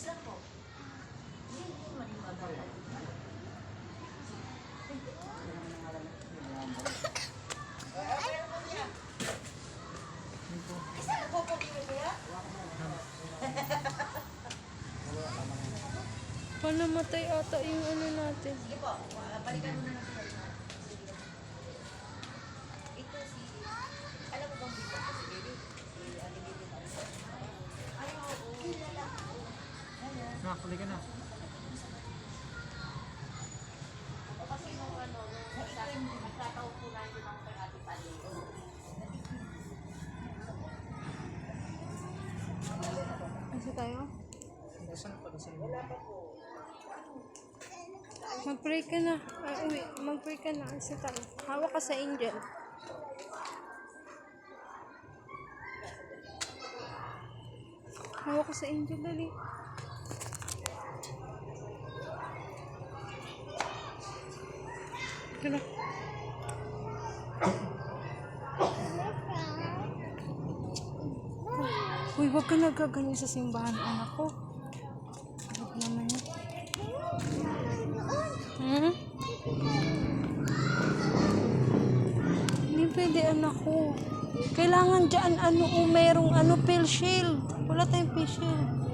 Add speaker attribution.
Speaker 1: lang po. Hindi man yung magawa. Isa na po po kaya?
Speaker 2: Panamatay ata yung ano natin.
Speaker 1: Sige po, balikan mo na lang. Ito si, alam mo bang dito po si Baby? Si Alibidi na. Ay, oo.
Speaker 3: Nakakuli ka na.
Speaker 1: Kasi nung ano, nagkataon po na yun ang kay Ate Pali.
Speaker 2: Kasi tayo?
Speaker 3: Saan pa kasi?
Speaker 2: Mag-pray ka na. Ay, uwi. Mag-pray ka na. Kasi tayo. Hawak ka sa angel. Hawak ka sa angel, dali. Kala. Uy, wag ka nagaganyan sa simbahan, anak ko. Wag naman yun. Hmm? Hindi pwede, anak ko. Kailangan dyan, merong face shield. Wala tayong face shield.